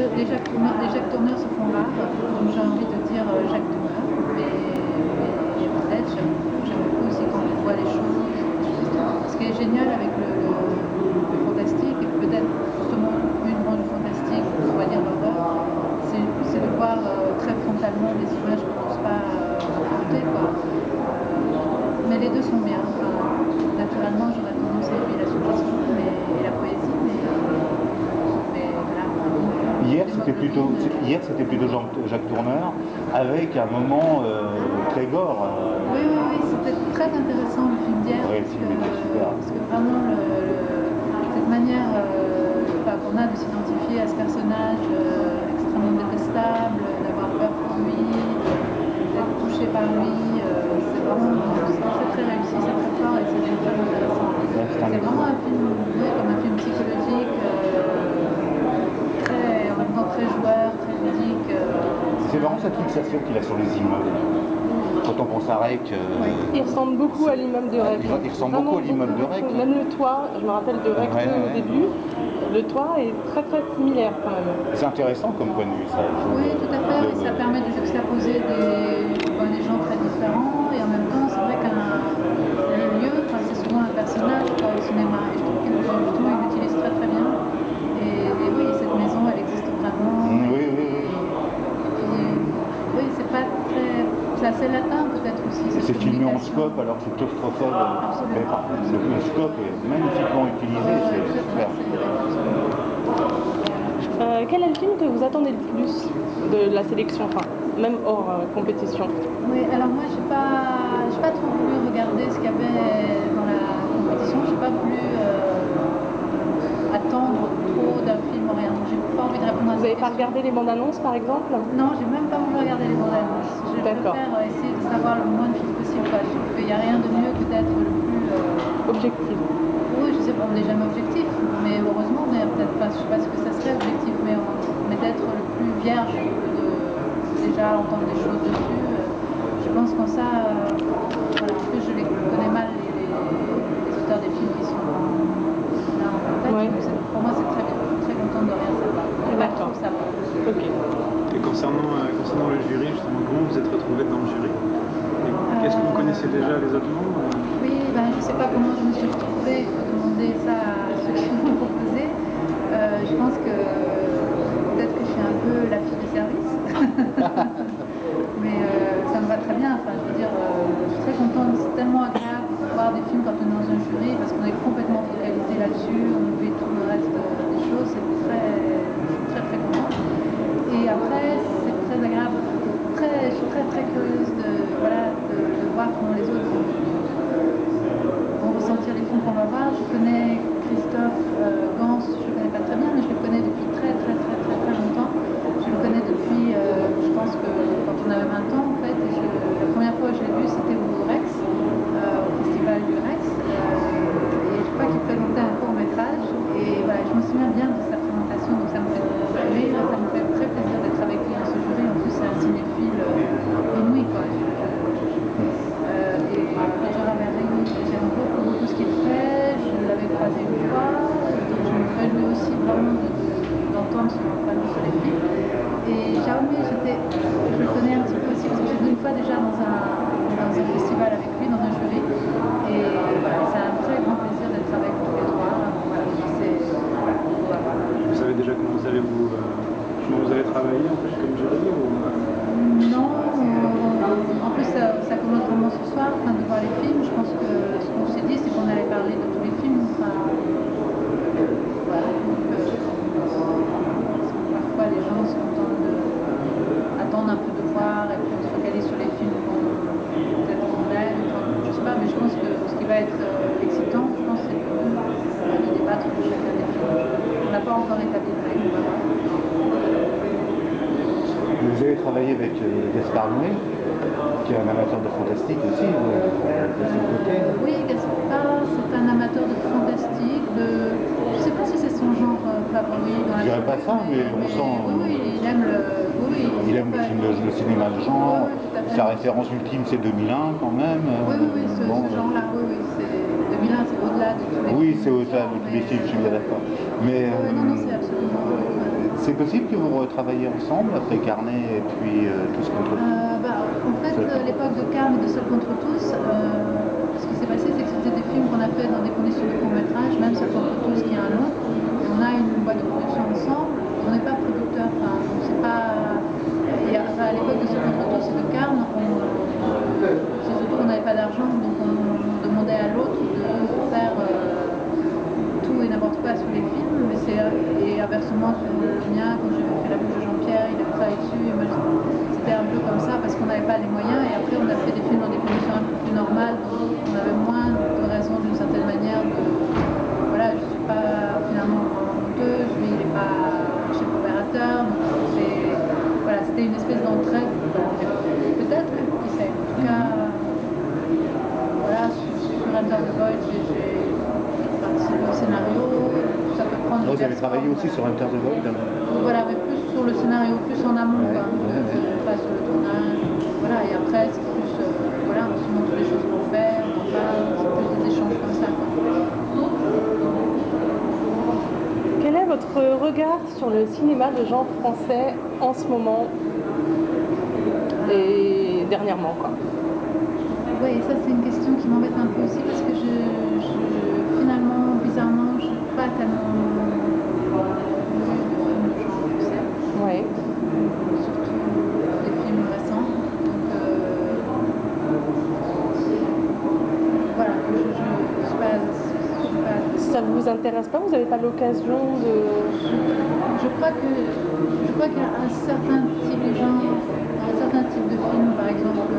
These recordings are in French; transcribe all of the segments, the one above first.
Jacques Tourneur se font rares, donc j'ai envie de dire Jacques Tourneur, mais peut-être j'aime beaucoup aussi quand on voit les choses. Ce qui est génial avec le fantastique, et peut-être justement une branche fantastique, on va dire l'horreur, c'est de voir très frontalement des images qu'on n'ose pas affronter, quoi. Mais les deux sont bien. Enfin, naturellement, j'aurais tendance à aimer la suggestion et la poésie, mais voilà. Hier, c'était plutôt Jacques Tourneur, avec un moment très gore. Oui, c'était très intéressant le film d'hier. Oui, le film était super. Parce que vraiment, cette manière qu'on a de s'identifier à ce personnage extrêmement détestable, d'avoir peur pour lui, d'être touché par lui, c'est très réussi, c'est très fort et c'est très intéressant. C'est vraiment un film, comme un film psychologique, en même temps très joueur, très ludique. C'est vraiment cette fixation qu'il a sur les immeubles. Quand on pense à Rec... Il ressemble beaucoup à l'immeuble de Rec. Il ressemble beaucoup à l'immeuble de Rec. Même le toit, je me rappelle de Rec 2 au début, le toit est très similaire quand même. C'est intéressant comme point de vue, ça. Oui, tout à fait, ça permet de juxtaposer des gens très différents, et en même temps, c'est vrai qu'un lieu, c'est souvent un personnage au cinéma, et je trouve qu'il l'utilise très bien. Et oui, cette maison, elle existe vraiment. Oui. Oui, c'est pas très... C'est assez latin peut-être aussi. C'est filmé en scope alors que c'est claustrophobe. Le scope est magnifiquement utilisé, c'est super. Quel est le film que vous attendez le plus de la sélection, enfin, même hors compétition? Oui, alors moi j'ai pas trop voulu regarder ce qu'il y avait dans la compétition, j'ai pas voulu attendre trop d'un film ou rien, donc j'ai pas envie de répondre à ça. Vous n'avez pas regardé les bandes annonces par exemple? Non, j'ai même pas voulu regarder les bandes annonces. Je préfère essayer de savoir le moins de films possible. Je trouve qu'il n'y a rien de mieux que d'être le plus objectif. Oui, je sais pas, on n'est jamais objectif, mais heureusement, mais peut-être pas, je sais pas ce que ça serait objectif, mais d'être le plus vierge, de déjà entendre des choses dessus. Je pense qu'en ça, voilà, en plus je les connais mal les auteurs des films qui sont là en tête, donc pour moi c'est très bien, je suis très contente de rien savoir. D'accord. Ça va. Ok. Et concernant le jury, justement, comment vous êtes retrouvés dans le jury? Est-ce que vous connaissez déjà les autres membres? Oui, je ne sais pas comment je me suis retrouvée, il faut demander ça à ceux qui m'ont proposé. Je pense que peut-être que je suis un peu la fille de service, mais ça me va très bien. Enfin, je veux dire, je suis très contente, c'est tellement agréable de voir des films quand on est dans un jury parce qu'on est complètement focalisé là-dessus, on oublie tout le reste des choses, je suis très contente. Et après, c'est très agréable, je suis très curieuse de voir comment les autres vont ressentir les films qu'on va voir. Je connais Christophe Gans, je ne le connais pas très bien, mais je le connais depuis très longtemps. Je le connais depuis, je pense que quand on avait 20 ans en fait, et la première fois que je l'ai vu c'était au Rex, au festival du Rex, et je crois qu'il présentait un court métrage, et voilà, je me souviens bien de sa présentation, donc ça me fait très plaisir d'être avec lui dans ce jury. En plus c'est un cinéphile inouï quoi. J'aime beaucoup ce qu'il fait, je l'avais croisé une fois, donc je me réjouis aussi vraiment d'entendre son point de vue sur les films. Et Jaume, je le connais un petit peu aussi parce que j'ai vu une fois déjà dans un festival avec lui, dans un jury, et c'est un très grand plaisir d'être avec tous les trois. Vous savez déjà comment vous allez travailler en fait comme jury ou... Non, en plus ça commence vraiment ce soir, de voir les films. Je pense que ce qu'on s'est dit c'est qu'on allait parler de tous les films. Voilà, parfois les gens sont contents attendre un peu de voir et puis on se focalise sur les films peut-être qu'on aime, je sais pas, mais je pense que ce qui va être excitant, je pense, c'est de débattre de chacun des films. On n'a pas encore établi de règles, on va voir. Vous avez travaillé avec Gaspard Noé, qui est un amateur de fantastique aussi, de son côté. Oui, Gaspard, c'est un amateur de fantastique, je ne sais pas si c'est son genre favori dans la je dirais pas ça, mais on sent... Oui, il aime le cinéma de genre, sa référence ultime c'est 2001 quand même. Oui, ce genre-là, oui, 2001 c'est au-delà de tous les films. Oui, c'est au-delà de tous les films, je suis bien d'accord. Mais non, c'est absolument... C'est possible que vous retravaillez ensemble après Carnet et puis Tous contre tous? En fait, l'époque de Carne et de Seul contre tous, ce qui s'est passé, c'est que c'était des films qu'on a fait dans des conditions de court-métrage, même Seul contre tous qui est un long. Et on a une boîte de production ensemble, on n'est pas producteur, enfin, c'est pas. À l'époque de Seul contre tous et de Carne, c'est surtout qu'on n'avait pas d'argent, donc on demandait à l'autre de faire tout et n'importe quoi sur les films, et inversement sur le mien, quand j'ai fait La Bouche de Jean-Pierre, il a travaillé dessus, et moi c'était un peu comme ça parce qu'on n'avait pas les moyens, et après on a fait des films dans des conditions un peu plus normales, donc on avait moins de raisons d'une certaine manière de. Voilà, je ne suis pas finalement monteuse, lui il n'est pas chef opérateur, donc voilà, c'était une espèce d'entraide. Peut-être, qui sait. En tout cas, voilà, sur Enter the Void, j'ai participé au scénario. Ça peut prendre. Vous avez travaillé aussi sur Enter the Void? Voilà, mais plus sur le scénario, plus en amont, quoi. Pas sur le tournage. Voilà, et après, c'est plus. Voilà, on se montre les choses qu'on fait, on en parle, c'est plus des échanges comme ça, quoi. Quel est votre regard sur le cinéma de genre français en ce moment et dernièrement, quoi? Oui, ça c'est une question qui m'embête un peu aussi parce que finalement, bizarrement, je n'ai pas tellement vu de films de genre français. Oui. Surtout des films récents. Donc voilà, je suis pas. Ça ne vous intéresse pas? Vous n'avez pas l'occasion de. Je crois qu'il y a un certain type de genre, un certain type de film, par exemple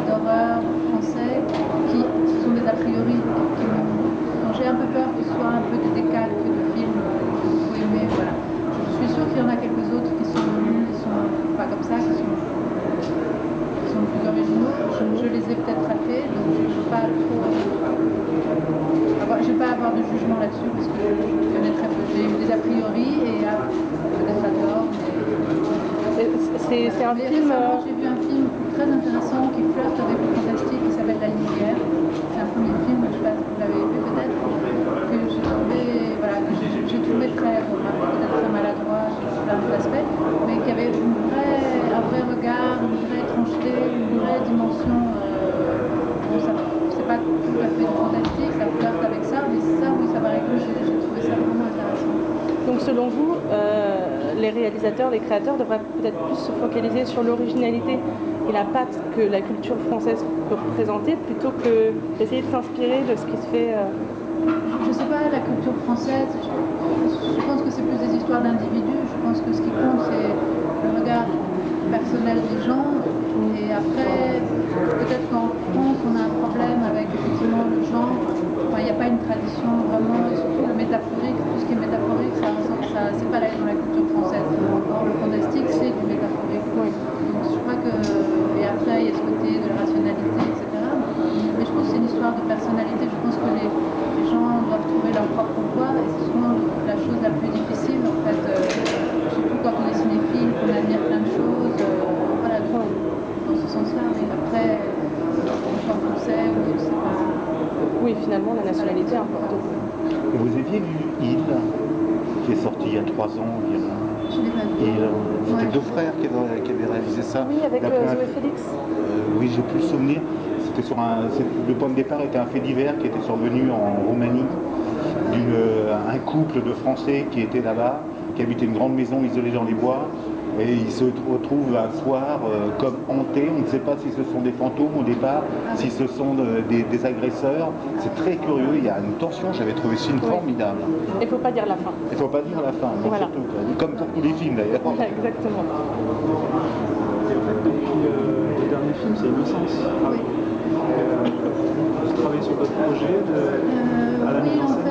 d'horreur français, qui sont des a priori dont j'ai un peu peur qu'ils soient un peu des décalques de films que vous pouvez aimer. Voilà. Je suis sûre qu'il y en a quelques autres qui sont pas comme ça, qui sont plus originaux. Je les ai peut-être ratés, donc je ne veux pas trop. Je ne vais pas avoir de jugement là-dessus parce que je connais très peu. J'ai eu des a priori et peut-être à tort. C'est un film. J'ai vu un film très intéressant qui flirte avec le fantastique qui s'appelle La Lisière. C'est un premier film, je ne sais pas si vous l'avez vu peut-être, que j'ai trouvé très, peut-être très maladroit sur plein d'aspects, mais qui avait un vrai regard, une vraie étrangeté, une vraie dimension. C'est pas tout à fait du fantastique, ça flirte avec ça, mais ça, oui, ça paraît que j'ai trouvé ça vraiment intéressant. Donc selon vous, les réalisateurs, les créateurs devraient peut-être plus se focaliser sur l'originalité et la patte que la culture française peut représenter plutôt que d'essayer de s'inspirer de ce qui se fait. Je ne sais pas, la culture française, je pense que c'est plus des histoires d'individus. Je pense que ce qui compte, c'est le regard personnel des gens. Et après, peut-être qu'en France, on a un problème avec effectivement le genre. Enfin, il n'y a pas une tradition vraiment, et surtout le métaphorique. Tout ce qui est métaphorique, c'est pas dans la culture française. Or, le fantastique, c'est du métaphorique. Oui. Donc, je crois que. Et après, il y a ce côté de la rationalité, etc. Mais je pense que c'est une histoire de personnalité. Je pense que les gens doivent trouver leur propre voie, et c'est souvent la chose la plus difficile, en fait. Surtout quand on est cinéphile, qu'on admire plein de choses. Voilà, dans ce sens-là. Mais après, le genre français, oui, c'est pas. Oui, finalement, la nationalité est importante. Et vous aviez vu Il, qui est sorti il y a 3 ans environ? Je l'ai pas vu. C'était deux frères qui avaient réalisé ça. Oui, avec Zoé Félix. Oui, j'ai plus le souvenir. C'était le point de départ était un fait divers qui était survenu en Roumanie, un couple de Français qui étaient là-bas, qui habitaient une grande maison isolée dans les bois, et ils se retrouvent un soir comme hantés. On ne sait pas si ce sont des fantômes au départ, si ce sont des agresseurs. C'est très curieux, il y a une tension. J'avais trouvé ce film formidable. Il ne faut pas dire la fin. Il ne faut pas dire la fin, non, voilà. surtout, comme pour tous les films d'ailleurs. Voilà, exactement. Et en fait, depuis le dernier film, c'est Innocence. Oui. Vous travaillez sur d'autres projets à la oui, mise en scène?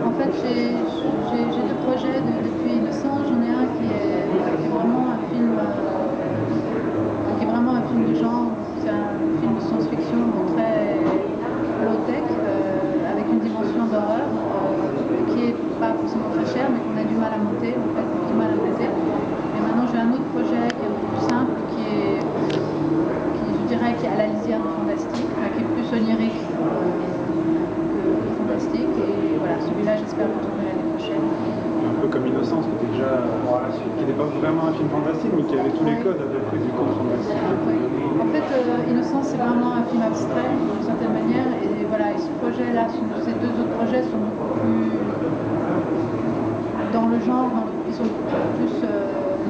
en fait, j'ai deux projets depuis Innocence. J'en ai un qui est vraiment un film, de genre. C'est un film de science-fiction très low-tech, avec une dimension d'horreur, qui est pas forcément très chère, mais qu'on a du mal à monter, en fait, du mal à monter. Et maintenant, j'ai un autre projet qui est un peu plus simple, je dirais, qui est à la lisière du fantastique, qui est plus onirique que fantastique. Et voilà, celui-là, j'espère le tourner l'année prochaine. comme Innocence, qui n'était pas vraiment un film fantastique, mais qui avait tous les codes à peu près du conte fantastique. En fait, Innocence, c'est vraiment un film abstrait, d'une certaine manière, et voilà, et ce projet-là, ces deux autres projets sont beaucoup plus dans le genre, ils sont plus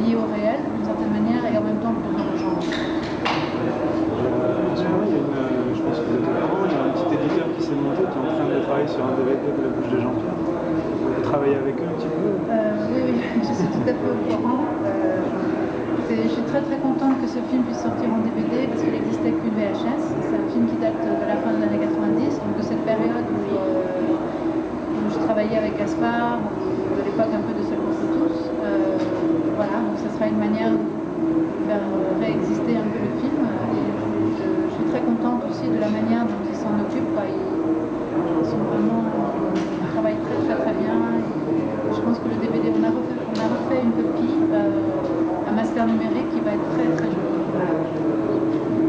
liés au réel, d'une certaine manière, et en même temps plus dans le genre. En ce moment, je pense que vous êtes au courant, il y a un petit éditeur qui s'est monté, qui est en train de travailler sur un DVD de La Bouche de Jean-Pierre. Vous travaillez avec eux un petit peu? Oui, je suis tout à fait au courant. Je suis très très contente que ce film puisse sortir en DVD parce qu'il n'existait qu'une VHS. C'est un film qui date de la fin des années 90, donc de cette période où je travaillais avec Gaspard, de l'époque un peu de Seul contre tous. Voilà, donc ça sera une manière de faire réexister un peu le film. Et je suis très contente aussi de la manière dont ils s'en occupent. Ils sont vraiment, ils travaillent très très très bien. Et je pense que le DVD, on a refait une copie, un master numérique qui va être très très joli.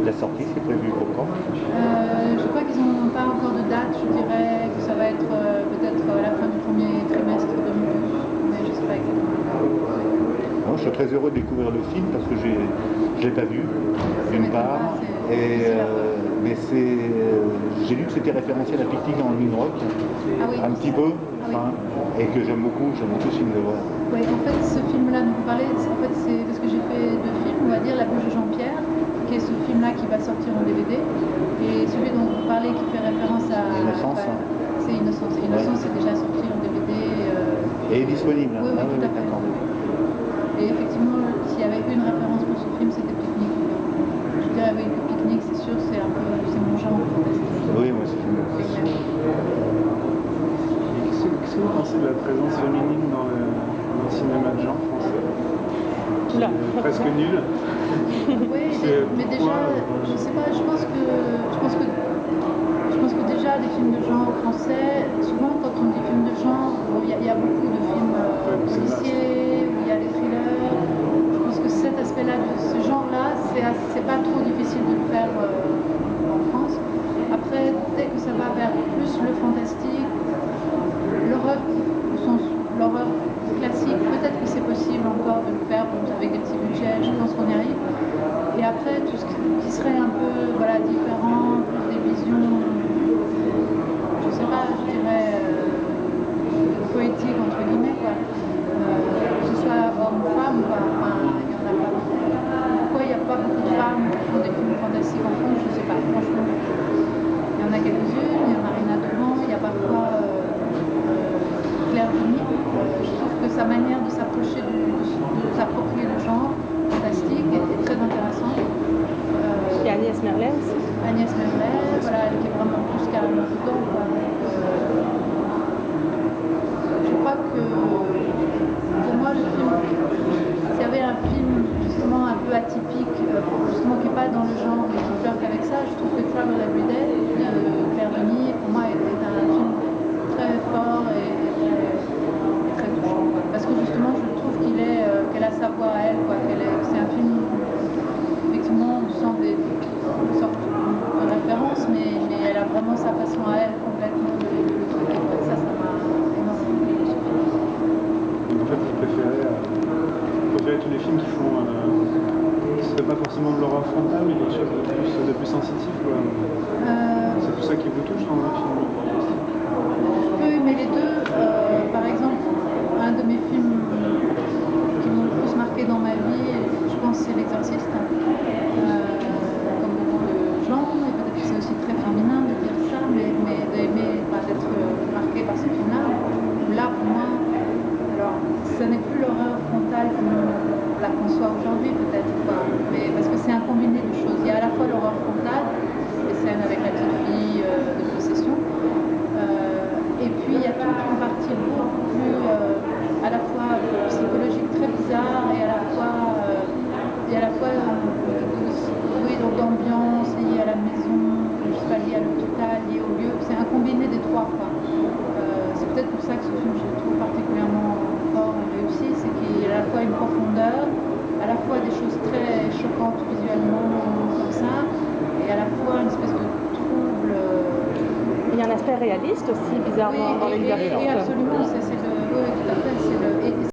La sortie, c'est prévu pour quand? Je crois qu'ils n'ont pas encore de date. Je dirais que ça va être peut-être à la fin du premier trimestre 2012, mais je ne sais pas exactement. Moi, je suis très heureux de découvrir le film parce que je ne l'ai pas vu, d'une part. Mais j'ai lu que c'était référentiel à Picnic dans le Mine Rock, un petit peu, et que j'aime beaucoup ce film de voir. Oui, en fait, ce film-là dont vous parlez, c'est parce que j'ai fait deux films, on va dire La Bouche de Jean-Pierre, qui est ce film-là qui va sortir en DVD, et celui dont vous parlez qui fait référence à Innocence. C'est Innocence. Innocence est déjà sorti en DVD. Et est disponible. Oui, tout à fait. Et effectivement, s'il y avait une référence pour ce film, c'était Picnic. Je dirais oui, que Picnic, c'est sûr, c'est mon genre fantastique. Oui, moi c'est film. Qu'est-ce que vous pensez de la présence féminine dans le cinéma de genre français? Presque nul. Oui, mais déjà, je sais pas, je pense que déjà les films de genre français, souvent quand on dit films de genre, il y a beaucoup de films policiers, il y a des thrillers. Je pense que cet aspect-là, de ce genre-là, c'est pas trop difficile de le faire en France. Après, dès que ça va vers plus le fantastique, l'horreur, au sens l'horreur classique, peut-être que c'est possible encore de le faire avec des petits budgets, je pense qu'on y arrive. Et après, tout ce qui serait un peu différent, plus des visions, je sais pas, je dirais poétiques entre guillemets, quoi. Que ce soit homme ou femme, il y en a pas beaucoup. Pourquoi il n'y a pas beaucoup de femmes qui font des films fantastiques en France, je sais pas, franchement. Il y en a quelques-unes, il y a Marina Devant, il y a parfois Claire Denis. Je trouve que sa manière de s'approprier le genre fantastique est très intéressante. Il y a Agnès Merlet aussi. Agnès Merlet, voilà, elle qui est vraiment plus carrément dedans. Je crois que pour moi le film, s'il y avait un film justement un peu atypique, justement qui n'est pas dans le genre mais qui flirte avec ça, je trouve que Travel Every Day de Claire Denis pour moi est un film très fort et très touchant. Parce que justement je trouve qu'elle a sa voix à elle, c'est un film, effectivement on sent des sortes de références, mais elle a vraiment sa façon à elle complètement de le traiter. Ça m'a énormément plu. En fait, vous préférez tous les films qui font, ce serait pas forcément de l'horreur frontale, mais quelque chose de plus sensitif, quoi. C'est tout ça qui vous touche dans un film? Je peux aimer les deux. Par exemple, un de mes films qui m'ont le plus marqué dans ma vie, je pense, c'est L'Exorciste. Comme beaucoup de gens, et peut-être que c'est aussi très féminin de dire ça, mais d'être marqué par ce film-là. Là, pour moi, alors, ce n'est plus l'horreur frontale comme on la conçoit aujourd'hui, peut-être, mais parce que c'est un combiné de choses. Il y a à la fois l'horreur frontale, les scènes avec la petite fille de possession, et puis il y a toute une partie beaucoup plus à la fois psychologique très bizarre et à la fois oui, d'ambiance liée à la maison, je sais pas, liée à l'hôpital, liée au lieu. C'est un combiné des trois, quoi. C'est peut-être pour ça que ce film je le trouve particulièrement fort et réussi, c'est qu'il y a à la fois une profondeur, à la fois des choses très choquantes visuellement comme ça, et à la fois une espèce de trouble. Il y a un très réaliste aussi, bizarrement, dans l'exercice. Et absolument, oui, tout à fait.